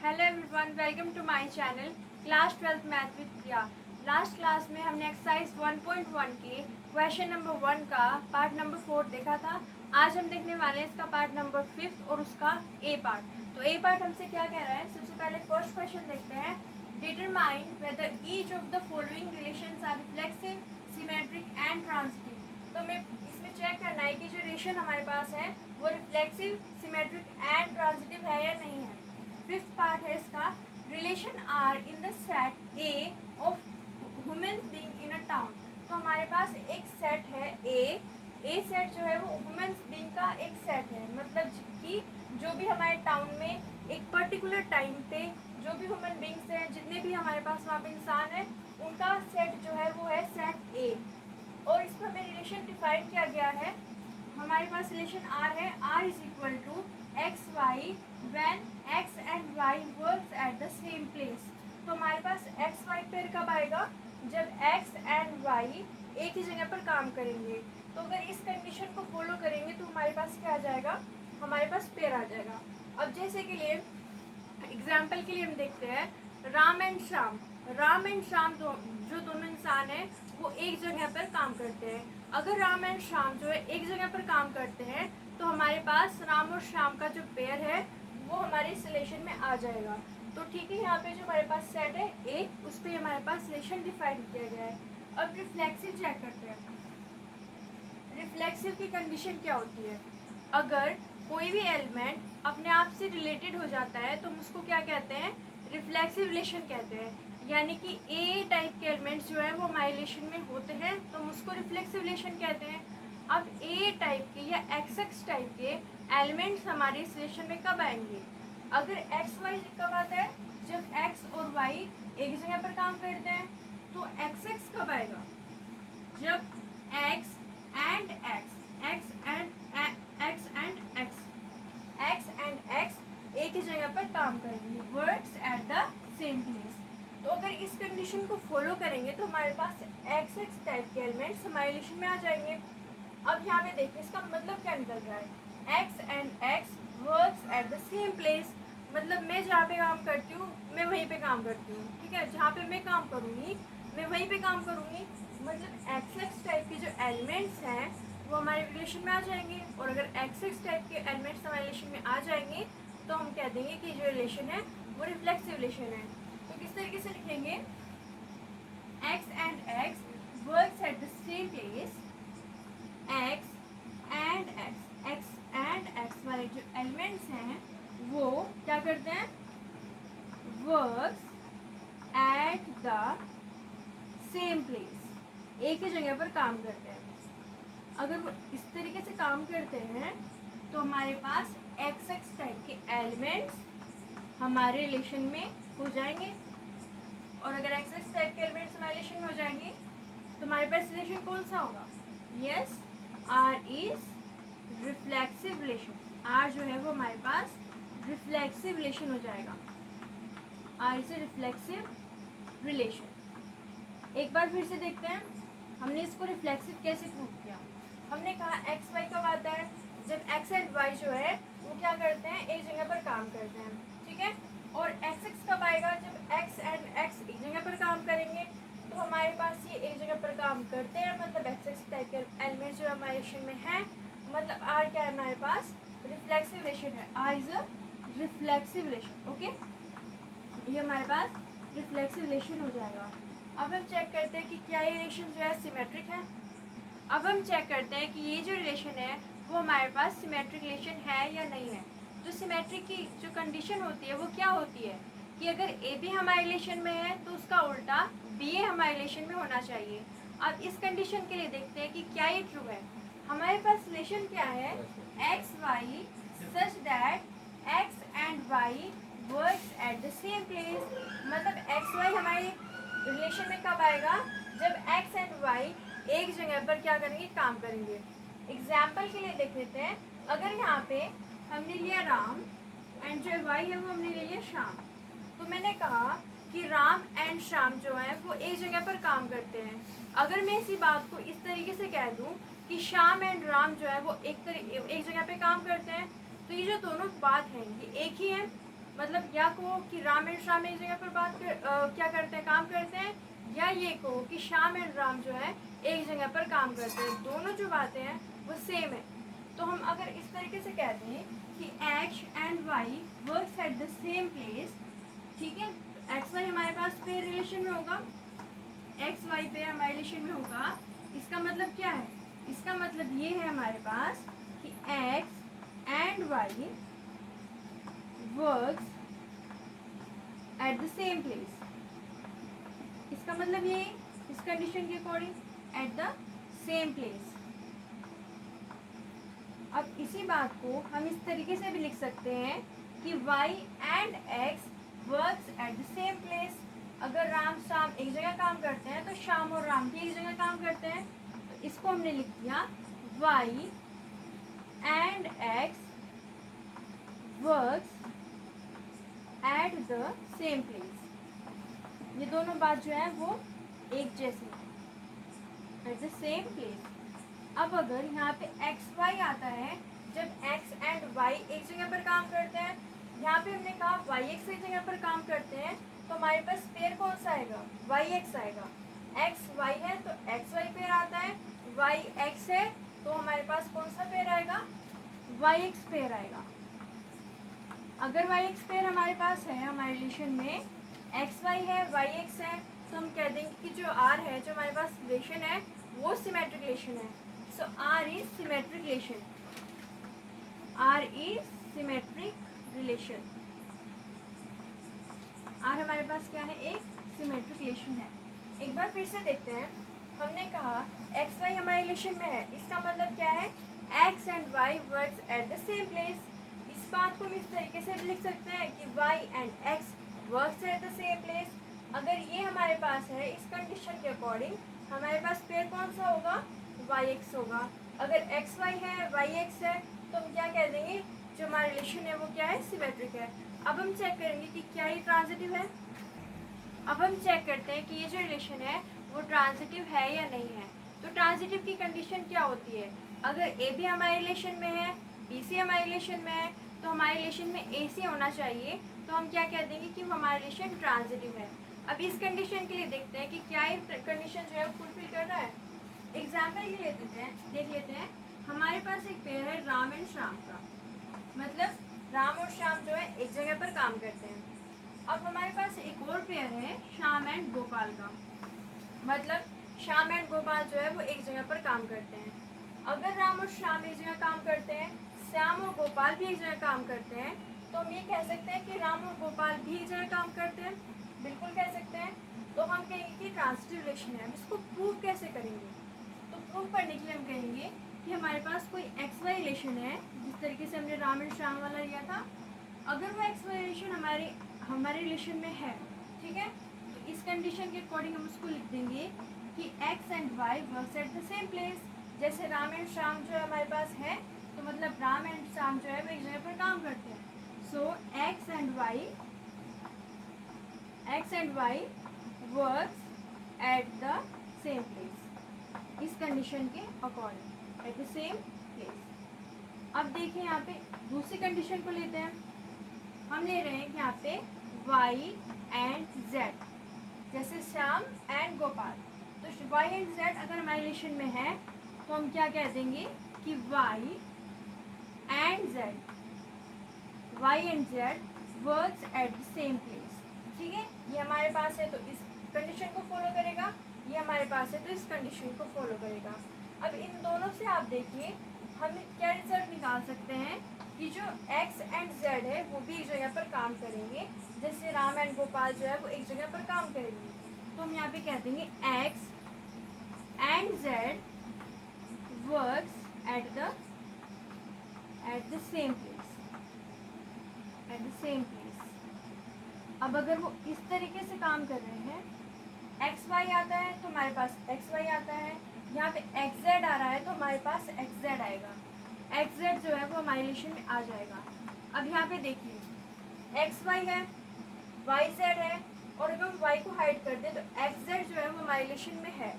Hello everyone, welcome to my channel class 12th math with Priya. Last class में हमने exercise 1.1 के question number 1 का part number 4 देखा था। आज हम देखने वाले हैं इसका पार्ट नंबर 5 और उसका ए पार्ट। तो ए पार्ट हमसे क्या कह रहा है, सबसे पहले फर्स्ट क्वेश्चन देखते हैं। Determine whether each of the following relations are reflexive, symmetric and transitive. तो हमें इसमें चेक करना है कि जो रिलेशन हमारे पास है वो रिफ्लेक्सिव, सिमेट्रिक एंड ट्रांजिटिव है या नहीं है। फिफ्थ पार्ट है इसका, relation R in the set A of women being in a town. तो हमारे पास एक सेट है ए सेट जो है वो वुमेन्स बीइंग का एक सेट है, मतलब कि जो भी हमारे टाउन में एक पर्टिकुलर टाइम पे जो भी वुमेन बीइंग्स हैं, जितने भी हमारे पास वहाँ पे इंसान है, उनका सेट जो है वो है सेट ए। और इस पर हमें रिलेशन डिफाइन किया गया है। हमारे पास रिलेशन आर है, R is equal to X Y when X and Y works at the same place. तो हमारे पास एक्स वाई पेयर कब आएगा, जब एक्स एंड वाई एक ही जगह पर काम करेंगे। तो अगर इस कंडीशन को फॉलो करेंगे तो हमारे पास क्या आ जाएगा, हमारे पास पेयर आ जाएगा। अब जैसे के लिए एग्जाम्पल के लिए हम देखते हैं राम एंड श्याम। राम एंड श्याम जो दोनों इंसान हैं वो एक जगह पर काम करते हैं। अगर राम एंड श्याम जो है एक जगह पर काम करते हैं तो हमारे पास राम और श्याम का जो पेयर है वो हमारे इस रिलेशन में आ जाएगा। तो ठीक है, यहाँ पे जो हमारे पास सेट है ए, उस पर हमारे पास रिलेशन डिफाइन किया गया है। अब रिफ्लेक्सिव चेक करते हैं। रिफ्लेक्सिव की कंडीशन क्या होती है, अगर कोई भी एलिमेंट अपने आप से रिलेटेड हो जाता है तो हम उसको क्या कहते हैं, रिफ्लेक्सिव रिलेशन कहते हैं। यानी कि ए टाइप के एलिमेंट्स जो है वो हमारे रिलेशन में होते हैं तो हम उसको रिफ्लेक्सिव रिलेशन कहते हैं। अब ए टाइप के या एक्स टाइप के एलिमेंट्स हमारे इस रिलेशन में कब आएंगे, अगर एक्स वाई कब आता है, जब एक्स और वाई एक जगह पर काम करते हैं। तो एक्स कब आएगा, जब एक्स एंड एक्स एक ही जगह पर काम करेंगे, works at the same place. तो अगर इस कंडीशन को फॉलो करेंगे तो हमारे पास एक्स टाइप के एलिमेंट्स हमारे रिलेशन में आ जाएंगे। अब यहाँ पे देखिए इसका मतलब क्या निकल रहा है, X and X works at the same place. मतलब मैं जहाँ पे काम करती हूँ मैं वहीं पे काम करती हूँ, ठीक है, जहाँ पे मैं काम करूँगी मैं वहीं पे काम करूँगी। मतलब एक्स टाइप के जो एलिमेंट्स हैं वो हमारे रिलेशन में आ जाएंगे। और अगर एक्स टाइप के एलिमेंट्स हमारे रिलेशन में आ जाएंगे तो हम कह देंगे कि जो रिलेशन है वो रिफ्लेक्सिव रिलेशन है। तो किस तरीके से लिखेंगे, x and X works at the same place, x and x वाले जो एलिमेंट्स हैं वो क्या करते हैं, works at the same place, एक ही जगह पर काम करते हैं। अगर वो इस तरीके से काम करते हैं तो हमारे पास एक्स टाइप के एलिमेंट्स हमारे रिलेशन में हो जाएंगे। और अगर एक्स टाइप के एलिमेंट्स हमारे रिलेशन में हो जाएंगे तो हमारे पास रिलेशन कौन सा होगा, yes, R is reflexive relation. R जो है वो हमारे पास रिफ्लेक्सिव रिलेशन हो जाएगा, R is a reflexive relation. एक बार फिर से देखते हैं हमने इसको रिफ्लेक्सिव कैसे प्रूव किया। हमने कहा एक्स वाई कब आता है, जब एक्स एंड वाई जो है वो क्या करते हैं, एक जगह पर काम करते हैं, ठीक है। और एक्स कब आएगा, जब एक्स एंड एक्स एक जगह पर काम करेंगे। तो हमारे पास ये एक जगह पर काम करते हैं, मतलब एक्स टाइप के एलिमेंट जो हमारे रिलेशन में है, मतलब आर क्या है हमारे पास, रिफ्लेक्सिव रिलेशन है, R is a reflexive relation. Okay, ये हमारे पास रिफ्लेक्सिव रिलेशन हो जाएगा। अब हम चेक करते हैं कि क्या ये रिलेशन जो है सिमेट्रिक है। अब हम चेक करते हैं कि ये जो रिलेशन है वो हमारे पास सिमेट्रिक रिलेशन है या नहीं है। जो सिमेट्रिक की जो कंडीशन होती है वो क्या होती है कि अगर ए भी हमारे रिलेशन में है तो उसका उल्टा बी ए हमारे रिलेशन में होना चाहिए। अब इस कंडीशन के लिए देखते हैं कि क्या ये ट्रू है। हमारे पास रिलेशन क्या है, X Y such that X and Y works at the same place. मतलब एक्स वाई हमारे रिलेशन में कब आएगा, जब एक्स एंड वाई एक जगह पर क्या करेंगे, काम करेंगे। एग्जाम्पल के लिए देख लेते हैं, अगर यहाँ पे हमने लिया राम एंड जो वाई है वो हमने ले लिया श्याम। तो मैंने कहा कि राम एंड श्याम जो है वो एक जगह पर काम करते हैं। अगर मैं इसी बात को इस तरीके से कह दूँ कि श्याम एंड राम जो है वो एक जगह पे काम करते हैं, तो ये जो दोनों बात है ये एक ही है। मतलब या कहो कि राम एंड श्याम एक जगह पर क्या करते हैं, काम करते हैं, या ये कहो कि श्याम एंड राम जो है एक जगह पर काम करते हैं। दोनों जो बातें हैं वो सेम है। तो हम अगर इस तरीके से कहते हैं कि X and Y works at the same place, ठीक है, एक्स वाई हमारे पास पे रिलेशन में होगा, एक्स वाई पे हमारे रिलेशन में होगा। इसका मतलब क्या है, इसका मतलब ये है हमारे पास कि X and Y works at the same place. इसका मतलब ये इस कंडीशन के according at the same place. अब इसी बात को हम इस तरीके से भी लिख सकते हैं कि y and x works at the same place. अगर राम श्याम एक जगह काम करते हैं तो श्याम और राम भी एक जगह काम करते हैं। तो इसको हमने लिख दिया y and x works at the same place. ये दोनों बात जो है वो एक जैसी है, एट द सेम प्लेस। अब अगर यहाँ पे एक्स वाई आता है, जब एक्स एंड वाई एक जगह पर काम करते हैं, यहाँ पे हमने कहा वाई एक्स एक जगह पर काम करते हैं, तो हमारे पास पेयर कौन सा आएगा, वाई एक्स आएगा। एक्स वाई है तो एक्स वाई पेयर आता है, वाई एक्स है तो हमारे पास कौन सा पेयर आएगा, वाई एक्स पेयर आएगा। अगर वाई एक्स पेयर हमारे पास है, हमारे रिलेशन में एक्स वाई है, वाई एक्स है, तो हम कह देंगे कि जो आर है, जो हमारे पास रिलेशन है, वो सिमेट्रिक रिलेशन है। So R is symmetric relation. R is symmetric relation. R हमारे पास क्या है, एक सिमेट्रिक रिलेशन है। एक बार फिर से देखते हैं। हमने कहा एक्स वाई हमारे रिलेशन में है, इसका मतलब क्या है, X and Y works at the same place. इस बात को हम इस तरीके से भी लिख सकते हैं कि Y and X works at the same place. अगर ये हमारे पास है, इस कंडीशन के अकॉर्डिंग हमारे पास पेयर कौन सा होगा, वाई एक्स होगा। अगर एक्स वाई है, वाई एक्स है, तो हम क्या कह देंगे, जो हमारा रिलेशन है वो क्या है, सिमेट्रिक है। अब हम चेक करेंगे कि क्या ये ट्रांजिटिव है। अब हम चेक करते हैं कि ये जो रिलेशन है वो ट्रांजिटिव है या नहीं है। तो ट्रांजिटिव की कंडीशन क्या होती है, अगर ए भी हमारे रिलेशन में है, बी सी हमारे रिलेशन में है, तो हमारे रिलेशन में ए सी होना चाहिए। तो हम क्या कह देंगे कि हमारा रिलेशन ट्रांजिटिव है। अब इस कंडीशन के लिए देखते हैं कि क्या ये कंडीशन जो है वो फुलफिल कर रहा है। एग्जाम्पल ये देख लेते हैं। हमारे पास एक पेयर है राम एंड श्याम का, मतलब राम और श्याम जो है एक जगह पर काम करते हैं। अब हमारे पास एक और पेयर है श्याम एंड गोपाल का, मतलब श्याम एंड गोपाल जो है वो एक जगह पर काम करते हैं। अगर राम और श्याम एक जगह काम करते हैं, श्याम और गोपाल भी एक जगह काम करते हैं, तो हम ये कह सकते हैं कि राम और गोपाल भी एक जगह काम करते हैं, बिल्कुल कह सकते हैं। तो हम कहेंगे कि ट्रांजिटिव रिलेशन है। हम इसको प्रूव कैसे करेंगे, तो प्रूव करने के लिए हम कहेंगे कि हमारे पास कोई एक्स वाई रिलेशन है, जिस तरीके से हमने राम एंड श्याम वाला लिया था। अगर वो एक्स वाई रिलेशन हमारे रिलेशन में है, ठीक है, तो इस कंडीशन के अकॉर्डिंग हम उसको लिख देंगे कि X and Y works at the same place. जैसे राम एंड श्याम जो हमारे पास है, तो मतलब राम एंड श्याम जो है वो एक जगह पर काम करते हैं। So X and Y works at the same place, इस कंडीशन के according at the same place. अब देखिए यहाँ पे दूसरी कंडीशन को लेते हैं। हम ले रहे हैं कि यहाँ पे y एंड z, जैसे श्याम एंड गोपाल। तो y एंड z अगर हमारे रिलेशन में है, तो हम क्या कह देंगे कि y and z works at the same place. ठीक है, ये हमारे पास है तो इस कंडीशन को फॉलो करेगा, ये हमारे पास है तो इस कंडीशन को फॉलो करेगा। अब इन दोनों से आप देखिए हम क्या रिजल्ट निकाल सकते हैं कि जो x एंड z है वो भी एक जगह पर काम करेंगे। जैसे राम एंड गोपाल जो है वो एक जगह पर काम करेंगे, तो हम यहाँ पे कह देंगे x and z works at the same place. अब अगर वो इस तरीके से काम कर रहे हैं, एक्स वाई आता है तो हमारे पास एक्स वाई आता है, यहाँ पे एक्स जेड आ रहा है तो हमारे पास एक्स जेड आएगा, एक्स जेड जो है वो हमारे रिलेशन में आ जाएगा। अब यहाँ पे देखिए एक्स वाई है, वाई जेड है, और अगर हम वाई को हाइड कर दें तो एक्स जेड जो है वो हमारे रिलेशन में है।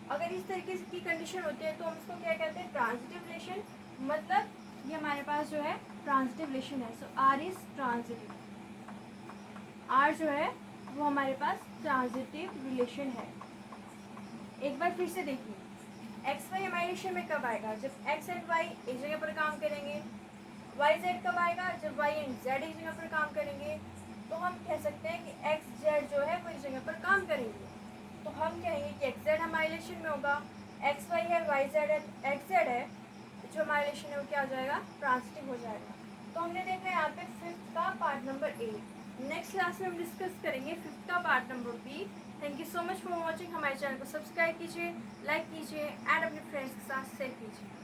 अगर इस तरीके की कंडीशन होती है तो हम इसको क्या कहते हैं, ट्रांजिटिव रिलेशन, मतलब ये हमारे पास जो है ट्रांजिटिव रिलेशन है। सो आर इज ट्रांजिटिव। आर जो है वो हमारे पास ट्रांजिटिव रिलेशन है। एक बार फिर से देखिए, एक्स वाई हमारे रिलेशन में कब आएगा? जब एक्स एंड वाई एक जगह पर काम करेंगे। वाई जेड कब आएगा? जब वाई एंड जेड एक जगह पर काम करेंगे। तो हम कह सकते हैं कि एक्स जेड जो है वो एक जगह पर काम करेंगे। तो हम कहेंगे कि एक्स जेड हमारे रिलेशन में होगा, एक्स वाई है, वाई जेड है, एक्स जेड है, जो हमारे रिलेशन है वो क्या हो जाएगा? ट्रांजिटिव हो जाएगा। तो हमने देखा यहाँ पे फिफ्थ का part number A. Next class में हम डिस्कस करेंगे फिफ्थ का part number B. Thank you so much for watching. हमारे चैनल को सब्सक्राइब कीजिए, लाइक कीजिए एंड अपने फ्रेंड्स के साथ शेयर कीजिए।